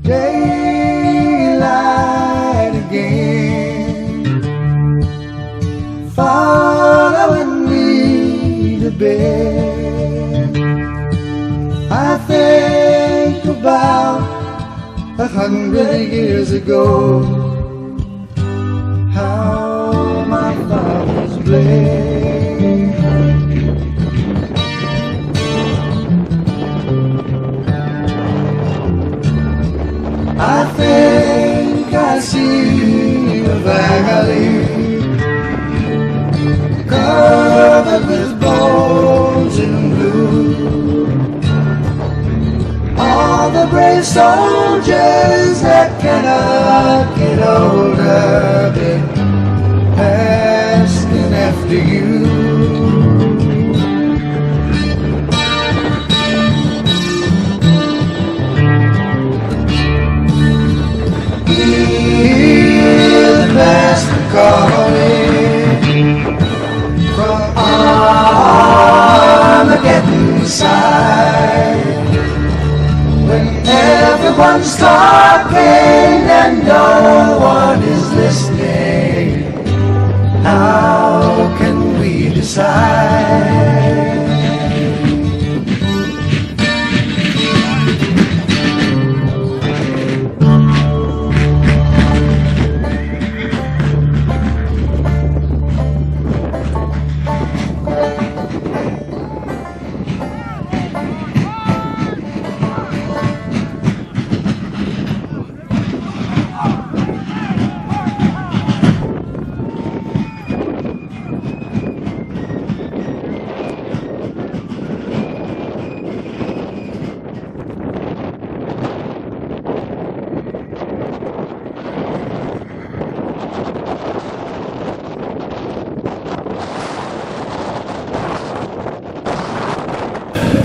daylight again, following me to bed. I think about 100 years ago, how my fathers bled. I think I see a valley covered with bones in blue. All the brave soldiers that cannot get older, been asking after you. Hear the master calling from Armageddon side. When everyone's talking and no one is listening, how can we decide?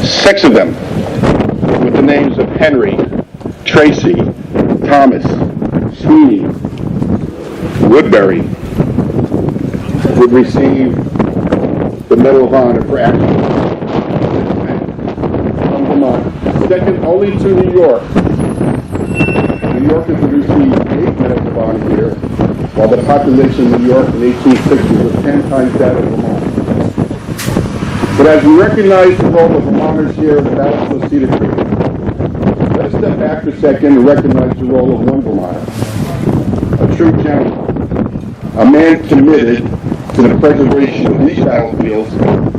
Six of them, with the names of Henry, Tracy, Thomas, Sweeney, Woodbury, would receive the Medal of Honor for action from Vermont, second only to New York. New Yorkers would receive 8 Medals of Honor here, while the population of New York in 1860 was 10 times that of Vermont. But as we recognize the role of Vermonters here in the Battle of Cedar Creek, let us step back for a second and recognize the role of one Vermonter, a true gentleman, a man committed to the preservation of these battlefields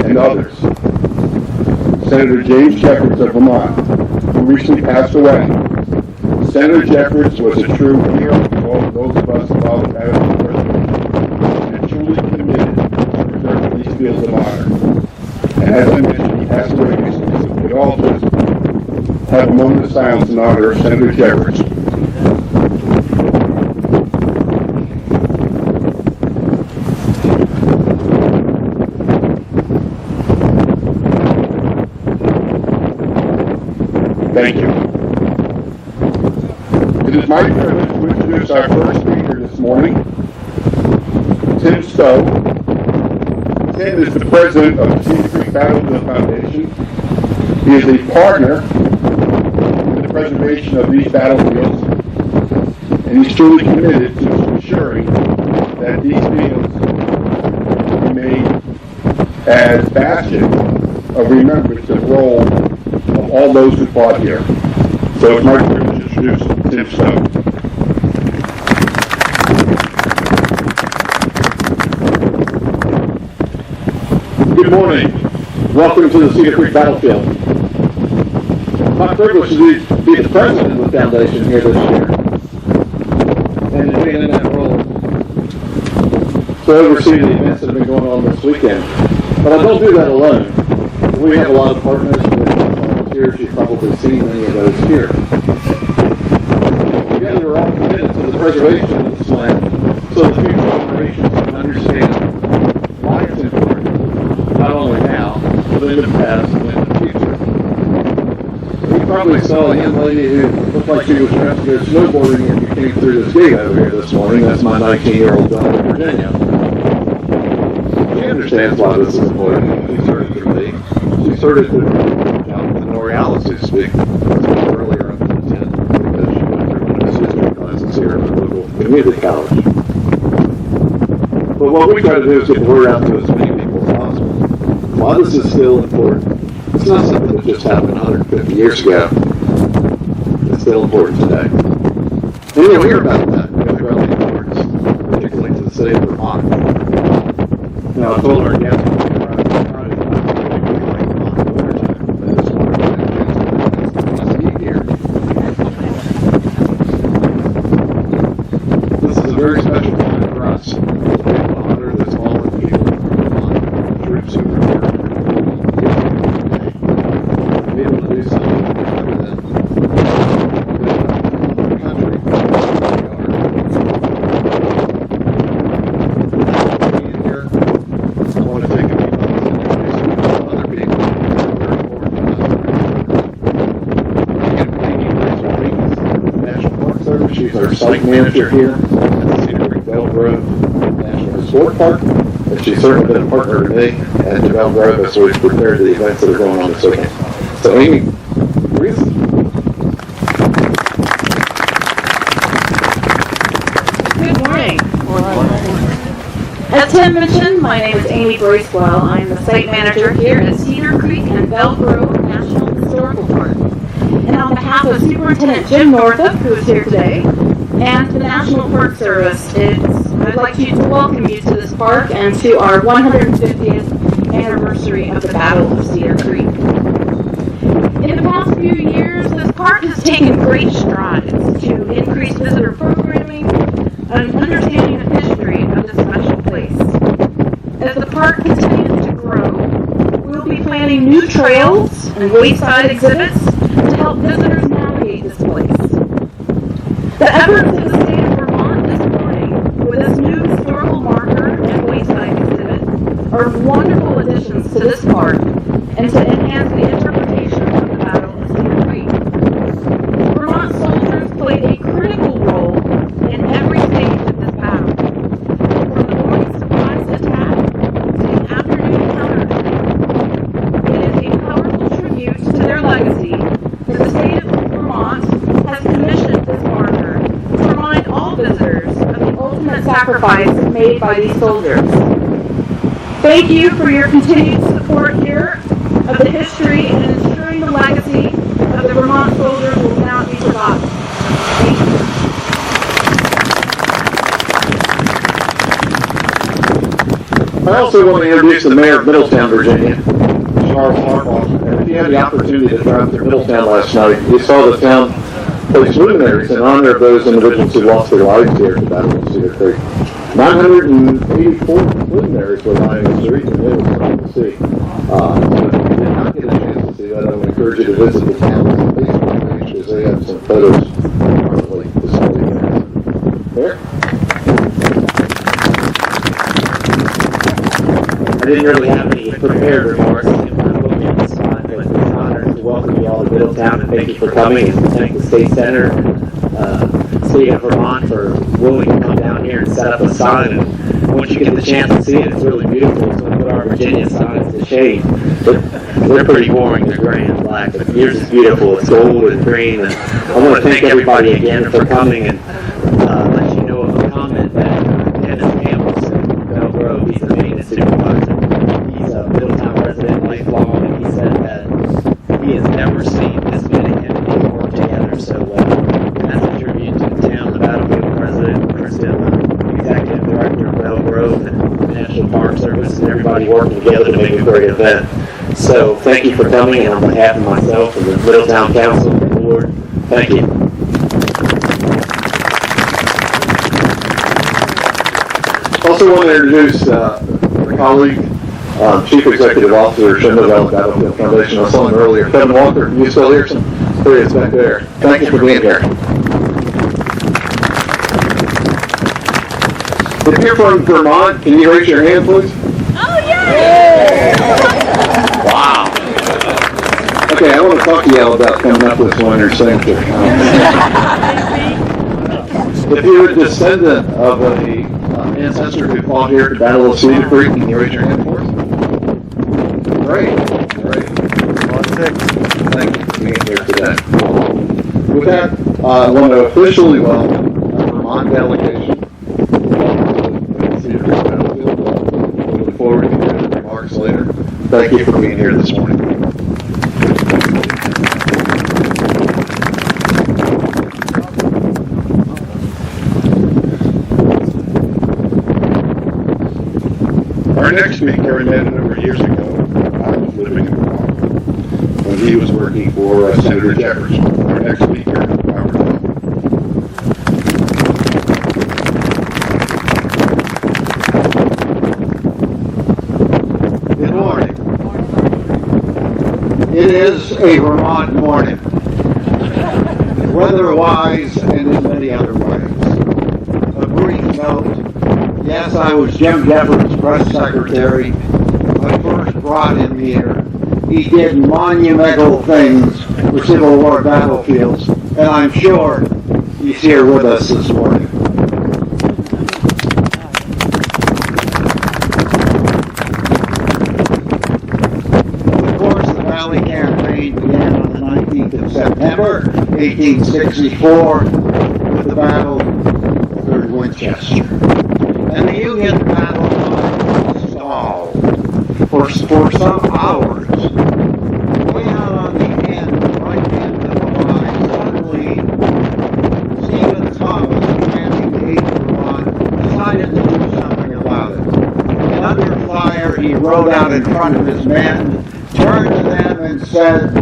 and others. Senator James Jeffords of Vermont, who recently passed away. Senator Jeffords was a true hero to all of those of us involved in battlefield preservation and truly committed to preserving these fields of honor. And as I mentioned, he passed away recently, so we all just have a moment of silence in honor of Senator Jeffords. Thank you. It is my privilege to introduce our first speaker this morning, Tim Stowe. Tim is the president of the Cedar Creek Battle Field Foundation. He is a partner in the preservation of these battlefields, and he's truly committed to ensuring that these fields remain as bastions of remembrance and role of all those who fought here. So it's my privilege to introduce Tim Stowe. Good morning. Welcome to the Cedar Creek Battle Field. My privilege to be the president of the foundation here this year, and to be in that role to oversee the events that have been going on this weekend. But I don't do that alone. We have a lot of partners and volunteers. You've probably seen many of those here. Together, we're all committed to the preservation of this land so that future generations can understand why it's important, not only now, but in the past and in the future. You probably saw a young lady who looked like she was trying to go snowboarding and you came through this gate over here this morning. That's my 19-year-old daughter, Virginia. She understands why this is important. She started through me. She started through Jonathan Norrealis, who speak earlier in the tent, because she went through community college. But what we try to do is get the word out to as many people as possible. While this is still important, it's not something that just happened 150 years ago. It's still important today. And you'll hear about that throughout the importance, particularly to the city of Vermont. Now, I told our guests we're going to run Friday night, like Vermont in the wintertime, but this wonderful to ski here. This is a very special time for us. To honor the fallen people of Vermont, the troops who were here. To be able to do something for them. Country. Here, I want to take a few moments and introduce you to other people who are very important to us. Again, National Park Service. She's our site manager here at the Cedar Creek Battle Field National Historic Park. And she's certainly been a partner to me and to Battle Grove as we've prepared the events that are going on this weekend. So, Amy, please. Good morning. As Tim mentioned, my name is Amy Bracewell. I'm the site manager here at Cedar Creek and Belle Grove National Historical Park. And on behalf of Superintendent Jim Northup, who is here today, and the National Park Service, I'd like to welcome you to this park and to our 150th anniversary of the Battle of Cedar Creek. In the past few years, this park has taken great strides to increase visitor programming and understanding the history of this special place. As the park continues to grow, we'll be planning new trails and wayside exhibits to help visitors navigate this place. The efforts of the state of Vermont this morning with this new historical marker and wayside exhibit are wonderful additions to this park and to enhance the interpretation of the Battle of Cedar Creek. Vermont soldiers played a critical role in every stage of this battle, from the morning surprise attack to the afternoon counterattack. It is a powerful tribute to their legacy that the state of Vermont has commissioned this marker to remind all visitors of the ultimate sacrifice made by these soldiers. Thank you for your continued support here of the history and ensuring the legacy of the Vermont soldiers will not be forgotten. Thank you. I also want to introduce the mayor of Middletown, Virginia, Charles Harbaugh. And if you had the opportunity to drive through Middletown last night, you saw the town place luminaries in honor of those individuals who lost their lives here at the Battle of Cedar Creek. 984 luminaries were lying in the street, and it was something to see. So if you did not get a chance to see that, I would encourage you to visit the town's Facebook page because they have some photos prominently displayed there. I didn't really have any prepared remarks in my book at this time, but it's an honor to welcome you all to Middletown and thank you for coming and thank the State Center, State of Vermont for willing to come down here and set up a sign. And once you get the chance to see it, it's really beautiful. It's going to put our Virginia signs to shame. They're pretty boring. They're gray and black, but yours is beautiful. It's gold and green. And I want to thank everybody again for coming and let you know of a comment that Dennis Campbell said from Belle Grove. He's the maintenance supervisor. He's a Middletown resident, lifelong, and he said that he has never seen this many entities work together so well. That's a tribute to the town, the Battlefield president, Kristen, the executive director of Belle Grove, and the National Park Service, and everybody working together to make a great event. So thank you for coming, and on behalf of myself and the Middletown Council and the board, thank you. Also want to introduce our colleague, Chief Executive Officer, Shenandoah Valley Battlefield Foundation. I saw him earlier. Kevin Walker, you still here? There he is back there. Thank you for being here. If you're from Vermont, can you raise your hand, please? Oh, yeah! Wow. Okay, I want to talk to y'all about coming up with this winter signature. If you're a descendant of an ancestor who fought here at the Battle of Cedar Creek, can you raise your hand for us? Great. Thank you for being here today. With that, I want to officially welcome Vermont delegation to Cedar Creek Battle Field. We look forward to hearing the remarks later. Thank you for being here this morning. Our next speaker I met a number of years ago. I was living in Vermont when he was working for Senator Jefferson. Our next speaker, Robert Hill. Good morning. It is a Vermont morning, weather-wise and in many other ways. A brief note. Yes, I was Jim Jeffords' press secretary. I first brought him here. He did monumental things for Civil War battlefields, and I'm sure he's here with us this morning. Of course, the Valley Campaign began on the 19th of September, 1864, with the Battle of Winchester. And the Union battle line stalled for some hours. Way out on the right end of the line, suddenly Stephen Thomas, commanding the 8th Vermont, decided to do something about it. And under fire, he rode out in front of his men, turned to them and said,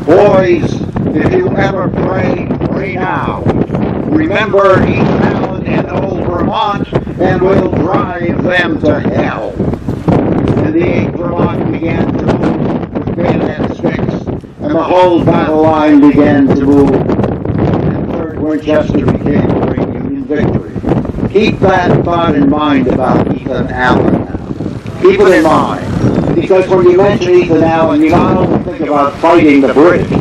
"Boys, if you ever pray, pray now. Remember East Allen and Old Vermont, and we'll drive them to hell." And the 8th Vermont began to move with bayonet sticks, and the whole battle line began to move. And 3rd Winchester became a great Union victory. Keep that thought in mind about Ethan Allen now. Keep it in mind. Because when you mention Ethan Allen, you not only think about fighting the British,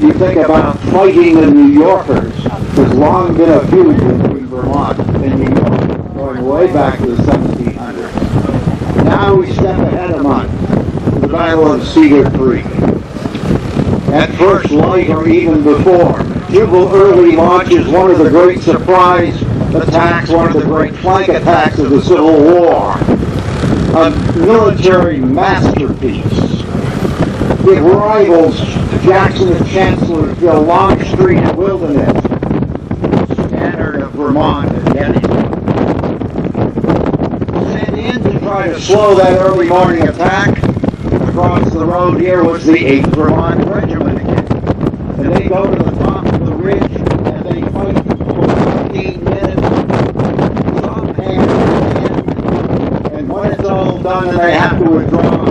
you think about fighting the New Yorkers. There's long been a feud between Vermont and New York, going way back to the 1700s. Now we step ahead a month to the Battle of Cedar Creek. At first light or even before, Jubal Early launches one of the great surprise attacks, one of the great flank attacks of the Civil War. A military masterpiece. It rivals Jackson and Chancellorsville, Longstreet and Wilderness, standard of Vermont and Gettysburg. Sent in to try to slow that early morning attack. Across the road here was the 8th Vermont Regiment again. And they go to the top of the ridge and they fight for 15 minutes. Some hand in hand. And when it's all done and they have to withdraw,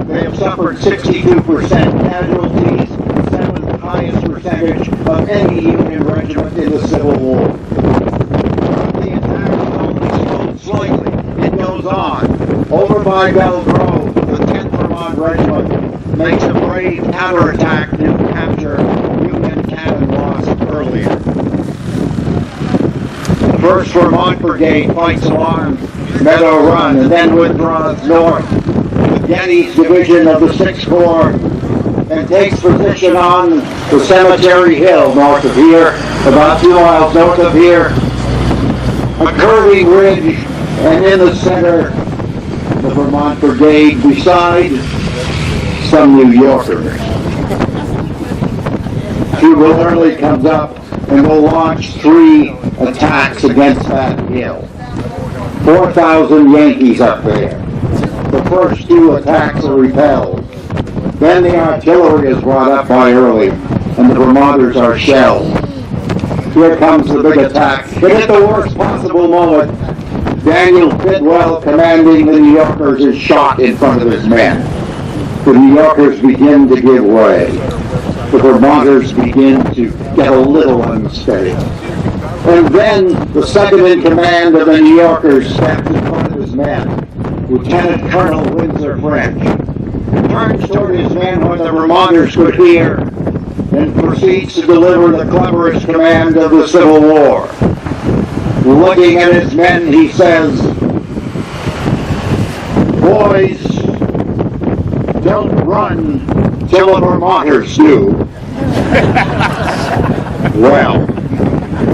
they have suffered 62% casualties, 7th highest percentage of any Union regiment in the Civil War. The attack is only slowed slightly. It goes on. Over by Belle Grove, the 10th Vermont Regiment makes a brave counterattack to capture Union cannon lost earlier. The 1st Vermont Brigade fights along Meadow Run and then withdraws north. Getty's division of the 6th Corps and takes position on the Cemetery Hill north of here, about 2 miles north of here. A curving ridge, and in the center, the Vermont Brigade beside some New Yorkers. Jubal Early comes up and will launch 3 attacks against that hill. 4,000 Yankees up there. The first 2 attacks are repelled. Then the artillery is brought up by Early, and the Vermonters are shelled. Here comes the big attack. But at the worst possible moment, Daniel Bidwell, commanding the New Yorkers, is shot in front of his men. The New Yorkers begin to give way. The Vermonters begin to get a little unsteady. And then the second in command of the New Yorkers steps in front of his men, Lieutenant Colonel Windsor French, turns toward his men when the Vermonters could hear, and proceeds to deliver the cleverest command of the Civil War. Looking at his men, he says, "Boys, don't run till the Vermonters do." Well,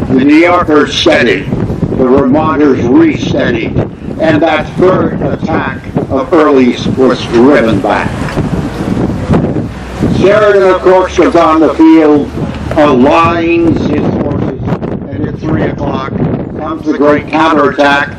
The New Yorkers steadied, the Vermonters re-steadied, and that third attack of Early's was driven back. Sheridan, of course, was on the field, aligns his forces, and at 3 o'clock comes the great counterattack.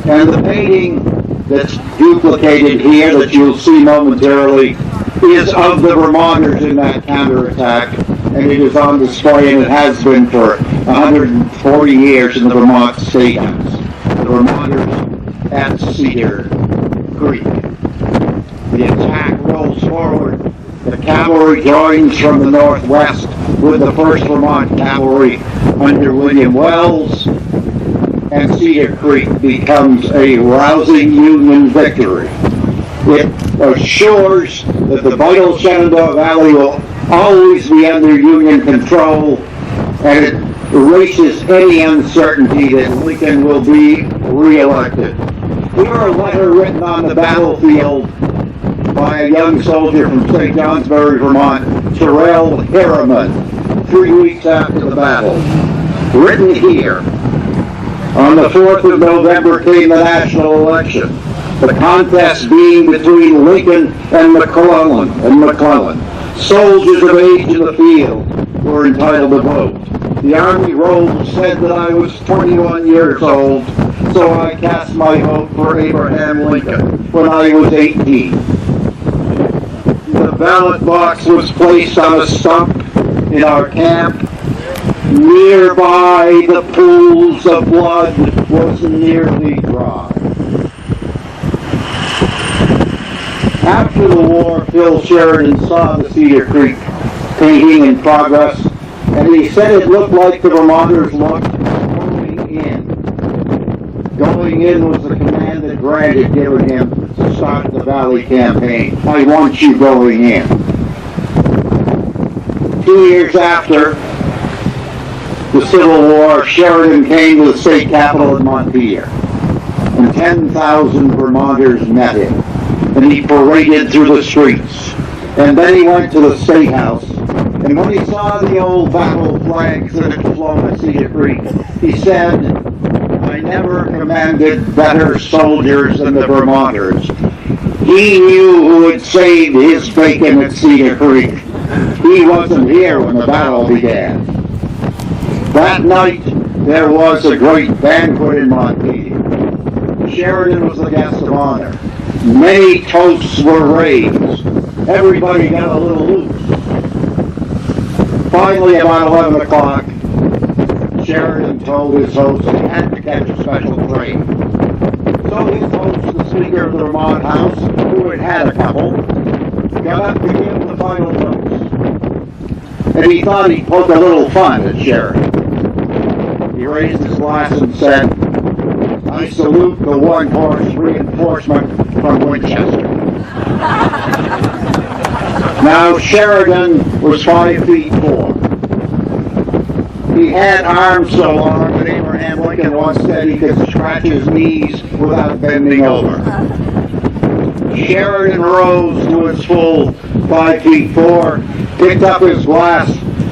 And the painting that's duplicated here that you'll see momentarily is of the Vermonters in that counterattack, and it is on display, and it has been for 140 years in the Vermont State House. The Vermonters at Cedar Creek. The attack rolls forward. The cavalry joins from the northwest with the 1st Vermont Cavalry under William Wells, and Cedar Creek becomes a rousing Union victory. It assures that the vital Shenandoah Valley will always be under Union control, and it erases any uncertainty that Lincoln will be re-elected. Here a letter written on the battlefield by a young soldier from St. Johnsbury, Vermont, Terrell Harriman, 3 weeks after the battle. Written here. On the 4th of November came the national election, the contest being between Lincoln and McClellan. Soldiers of age in the field were entitled to vote. The Army roll said that I was 21 years old, so I cast my vote for Abraham Lincoln when I was 18. The ballot box was placed on a stump in our camp. Nearby, the pools of blood was nearly dry. After the war, Phil Sheridan saw the Cedar Creek painting in progress, and he said it looked like the Vermonters looked going in. Going in was the command that Grant had given him to start the Valley campaign. I want you going in. 2 years after the Civil War, Sheridan came to the state capitol in Montpelier, and 10,000 Vermonters met him, and he paraded through the streets. And then he went to the State House, and when he saw the old battle flags that had flown at Cedar Creek, he said, I never commanded better soldiers than the Vermonters. He knew who had saved his bacon at Cedar Creek. He wasn't here when the battle began. That night, there was a great banquet in Montpelier. Sheridan was the guest of honor. Many toasts were raised. Everybody got a little loose. Finally, about 11 o'clock, Sheridan told his host he had to catch a special train. So his host, the Speaker of the Vermont House, who had had a couple, got up to give the final toast. And he thought he'd poke a little fun at Sheridan. He raised his glass and said, I salute the one-horse reinforcement from Winchester. Now Sheridan was 5'4". He had arms so long that Abraham Lincoln once said he could scratch his knees without bending over. Sheridan rose to his full 5'4", picked up his glass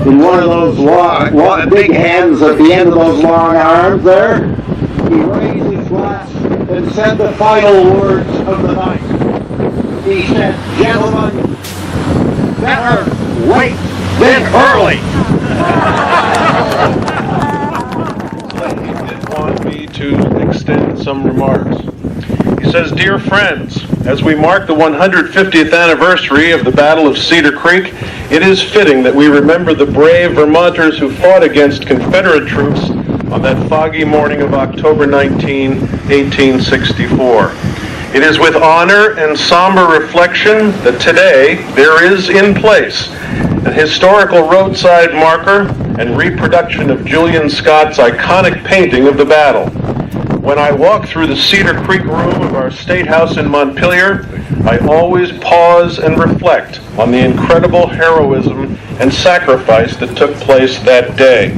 in one of those big hands at the end of those long arms there. He raised his glass and said the final words of the night. He said, gentlemen, better late than early. He did want me to extend some remarks. He says, Dear friends, as we mark the 150th anniversary of the Battle of Cedar Creek, it is fitting that we remember the brave Vermonters who fought against Confederate troops on that foggy morning of October 19, 1864. It is with honor and somber reflection that today there is in place an historical roadside marker and reproduction of Julian Scott's iconic painting of the battle. When I walk through the Cedar Creek room of our State House in Montpelier, I always pause and reflect on the incredible heroism and sacrifice that took place that day.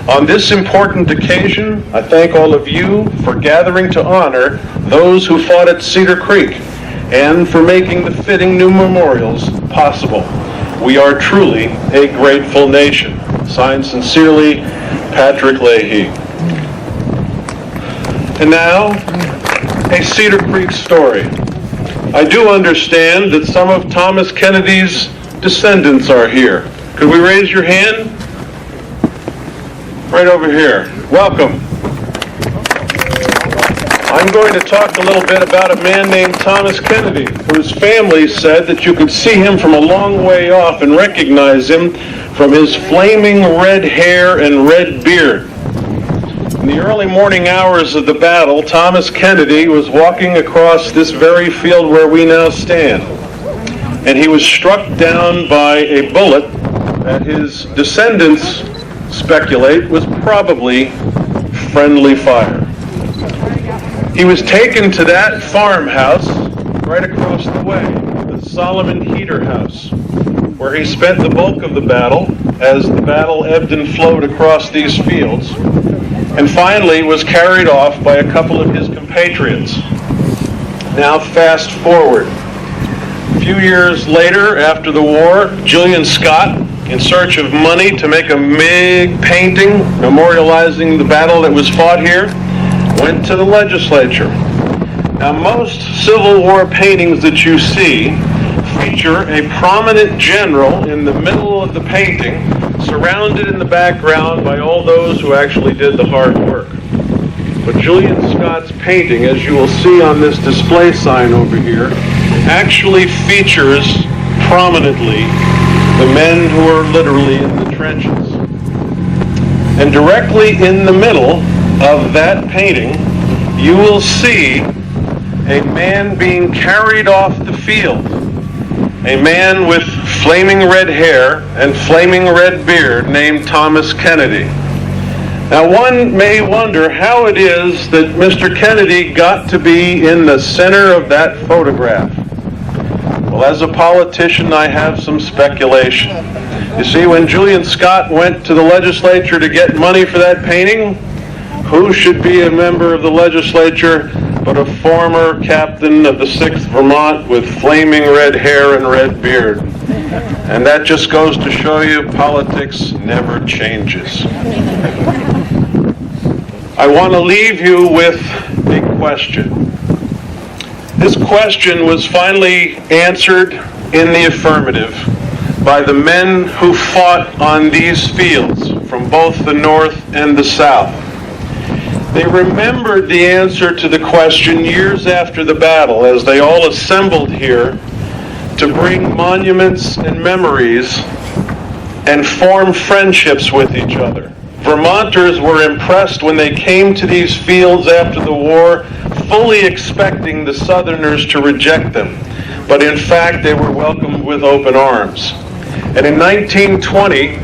On this important occasion, I thank all of you for gathering to honor those who fought at Cedar Creek and for making the fitting new memorials possible. We are truly a grateful nation. Signed sincerely, Patrick Leahy. And now, a Cedar Creek story. I do understand that some of Thomas Kennedy's descendants are here. Could we raise your hand? Right over here. Welcome. I'm going to talk a little bit about a man named Thomas Kennedy, whose family said that you could see him from a long way off and recognize him from his flaming red hair and red beard. In the early morning hours of the battle, Thomas Kennedy was walking across this very field where we now stand, and he was struck down by a bullet that his descendants speculate was probably friendly fire. He was taken to that farmhouse right across the way, the Solomon Heater House, where he spent the bulk of the battle as the battle ebbed and flowed across these fields, and finally was carried off by a couple of his compatriots. Now fast forward. A few years later, after the war, Julian Scott, in search of money to make a big painting memorializing the battle that was fought here, went to the legislature. Now, most Civil War paintings that you see feature a prominent general in the middle of the painting, surrounded in the background by all those who actually did the hard work. But Julian Scott's painting, as you will see on this display sign over here, actually features prominently the men who are literally in the trenches. And directly in the middle of that painting, you will see a man being carried off the field. A man with flaming red hair and flaming red beard named Thomas Kennedy. Now one may wonder how it is that Mr. Kennedy got to be in the center of that photograph. Well, as a politician, I have some speculation. You see, when Julian Scott went to the legislature to get money for that painting, who should be a member of the legislature but a former captain of the 6th Vermont with flaming red hair and red beard? And that just goes to show you politics never changes. I want to leave you with a question. This question was finally answered in the affirmative by the men who fought on these fields from both the North and the South. They remembered the answer to the question years after the battle as they all assembled here to bring monuments and memories and form friendships with each other. Vermonters were impressed when they came to these fields after the war, fully expecting the Southerners to reject them. But in fact, they were welcomed with open arms. And in 1920,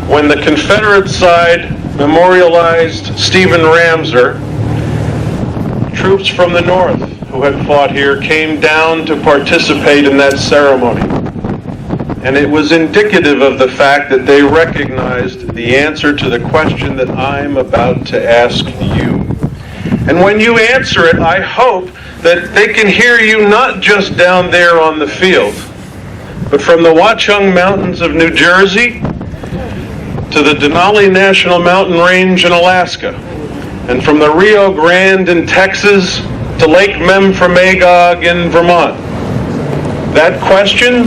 when the Confederate side memorialized Stephen Ramseur, troops from the North who had fought here came down to participate in that ceremony. And it was indicative of the fact that they recognized the answer to the question that I'm about to ask you. And when you answer it, I hope that they can hear you not just down there on the field, but from the Watchung Mountains of New Jersey to the Denali National Mountain Range in Alaska, and from the Rio Grande in Texas to Lake Memphremagog in Vermont. That question,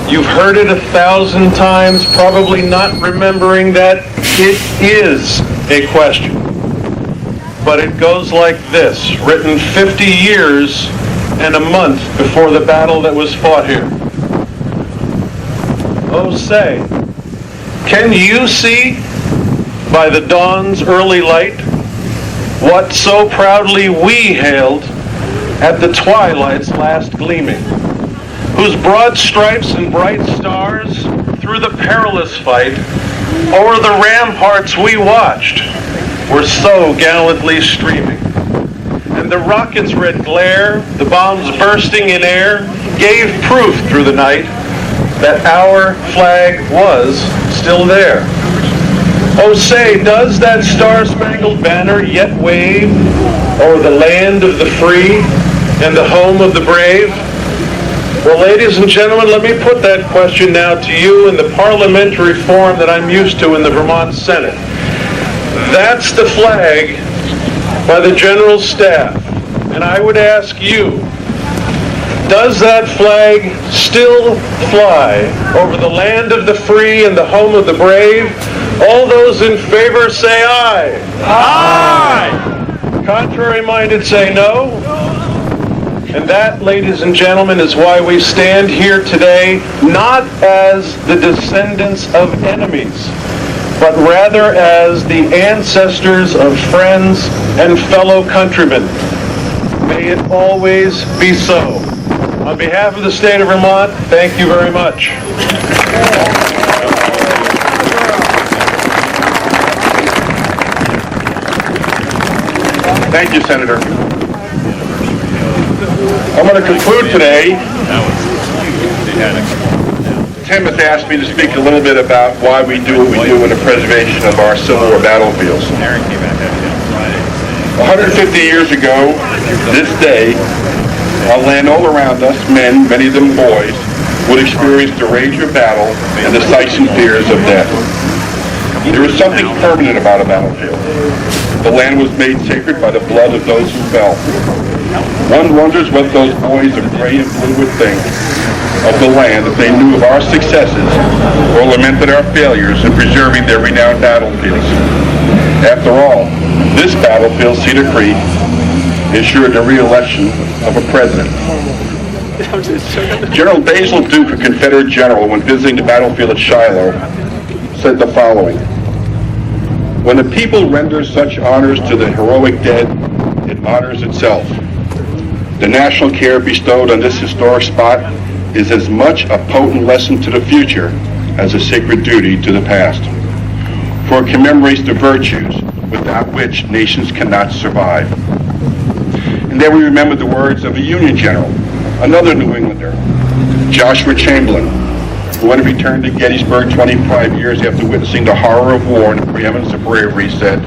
you've heard it 1,000 times, probably not remembering that it is a question. But it goes like this, written 50 years and a month before the battle that was fought here. Oh, say, can you see by the dawn's early light what so proudly we hailed at the twilight's last gleaming, whose broad stripes and bright stars through the perilous fight o'er the ramparts we watched were so gallantly streaming? And the rocket's red glare, the bombs bursting in air, gave proof through the night that our flag was still there. Oh, say, does that star-spangled banner yet wave o'er the land of the free and the home of the brave? Well, ladies and gentlemen, let me put that question now to you in the parliamentary form that I'm used to in the Vermont Senate. That's the flag by the General Staff. And I would ask you, does that flag still fly over the land of the free and the home of the brave? All those in favor say aye. Aye. Contrary-minded say no. And that, ladies and gentlemen, is why we stand here today, not as the descendants of enemies, but rather as the ancestors of friends and fellow countrymen. May it always be so. On behalf of the state of Vermont, thank you very much. Thank you, Senator. I'm going to conclude today. Tim has asked me to speak a little bit about why we do what we do in the preservation of our Civil War battlefields. 150 years ago, this day, our land all around us, men, many of them boys, would experience the rage of battle and the sights and fears of death. There is something permanent about a battlefield. The land was made sacred by the blood of those who fell. One wonders what those boys of gray and blue would think of the land if they knew of our successes or lamented our failures in preserving their renowned battlefields. After all, this battlefield, Cedar Creek, ensured the re-election of a president. General Basil Duke, a Confederate general, when visiting the battlefield at Shiloh, said the following: "When the people renders such honors to the heroic dead, it honors itself. The national care bestowed on this historic spot is as much a potent lesson to the future as a sacred duty to the past. For it commemorates the virtues without which nations cannot survive." And then we remember the words of a Union general, another New Englander, Joshua Chamberlain, who, when he returned to Gettysburg 25 years after witnessing the horror of war and the preeminence of bravery, said,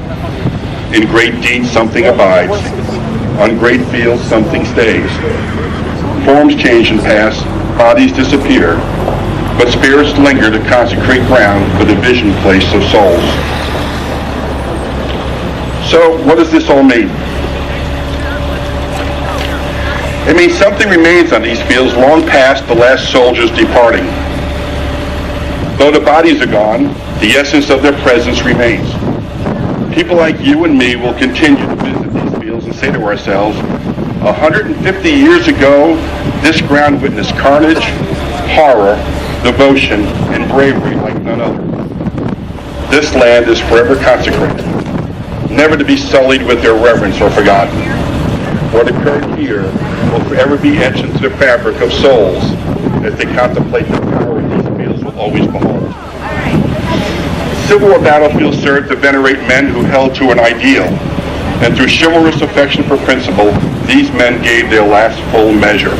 "In great deeds something abides, on great fields something stays. Forms change and pass, bodies disappear, but spirits linger to consecrate ground for the vision place of souls." So, what does this all mean? It means something remains on these fields long past the last soldiers departing. Though the bodies are gone, the essence of their presence remains. People like you and me will continue to visit these fields and say to ourselves, 150 years ago, this ground witnessed carnage, horror, devotion, and bravery like none other. This land is forever consecrated, never to be sullied with irreverence or forgotten. What occurred here will forever be etched into the fabric of souls as they contemplate the power these fields will always behold. Civil War battlefields served to venerate men who held to an ideal, and through chivalrous affection for principle, these men gave their last full measure.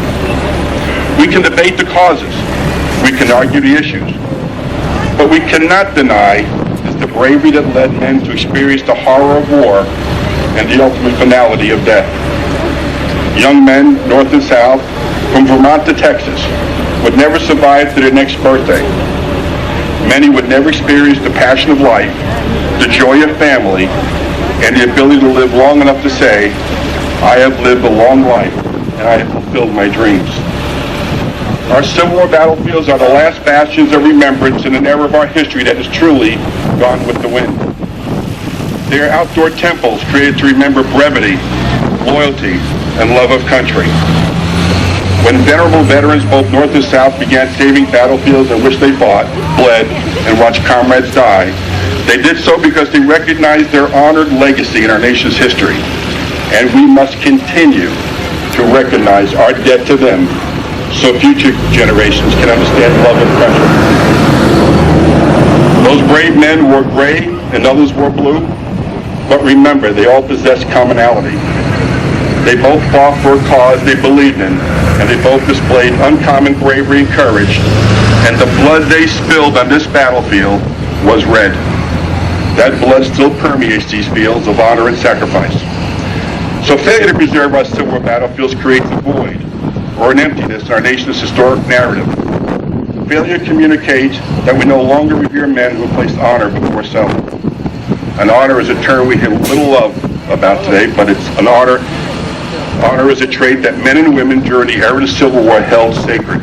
We can debate the causes, we can argue the issues, but we cannot deny is the bravery that led men to experience the horror of war and the ultimate finality of death. Young men, north and south, from Vermont to Texas, would never survive to their next birthday. Many would never experience the passion of life, the joy of family, and the ability to live long enough to say, "I have lived a long life, and I have fulfilled my dreams." Our Civil War battlefields are the last bastions of remembrance in an era of our history that has truly gone with the wind. They are outdoor temples created to remember brevity, loyalty, and love of country. When venerable veterans both north and south began saving battlefields in which they fought, bled, and watched comrades die, they did so because they recognized their honored legacy in our nation's history. And we must continue to recognize our debt to them so future generations can understand love of country. Those brave men wore gray and others wore blue, but remember, they all possess commonality. They both fought for a cause they believed in, and they both displayed uncommon bravery and courage, and the blood they spilled on this battlefield was red. That blood still permeates these fields of honor and sacrifice. So failure to preserve our Civil War battlefields creates a void or an emptiness in our nation's historic narrative. Failure communicates that we no longer revere men who placed honor before self. An honor is a term we hear little of about today, but it's an honor. Honor is a trait that men and women during the era of the Civil War held sacred.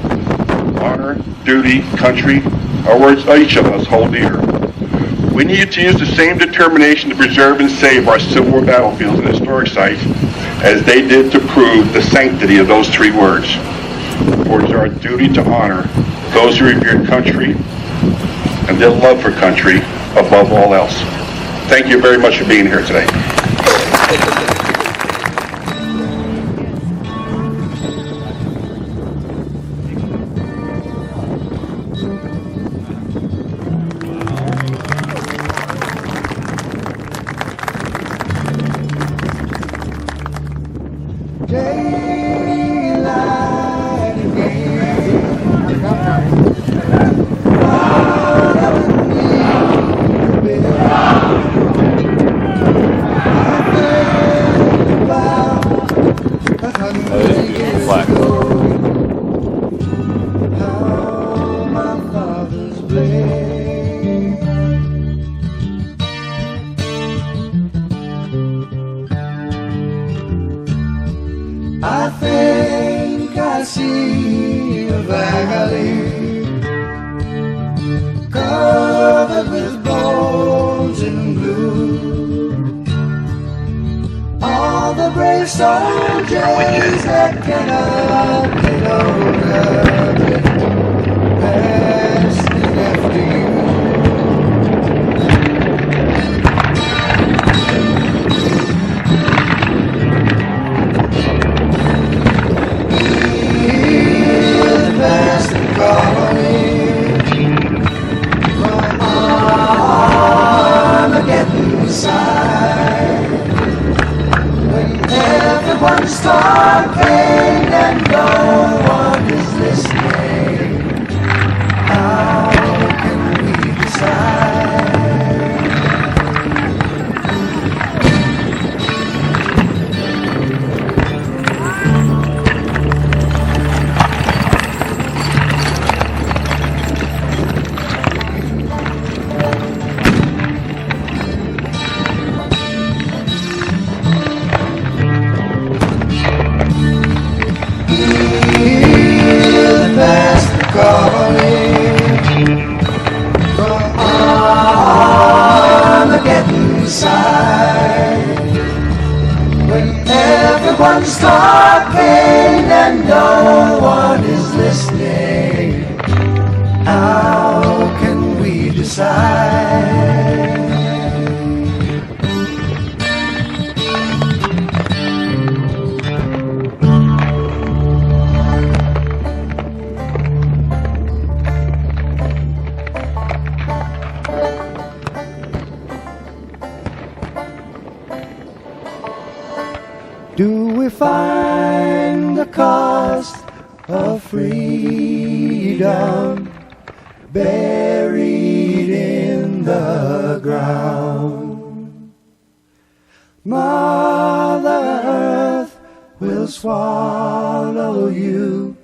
Honor, duty, country are words each of us hold dear. We need to use the same determination to preserve and save our Civil War battlefields and historic sites as they did to prove the sanctity of those three words. For it is our duty to honor those who revered country and their love for country above all else. Thank you very much for being here today. Daylight again. I think I see a valley covered with bones and blue. All the brave soldiers that cannot get older, passing after you. Everyone's talking and no one is listening. How can we decide? From Armageddon side, when everyone's talking and no one is listening, how can we decide? Do we find the cost of freedom buried in the ground? Mother Earth will swallow you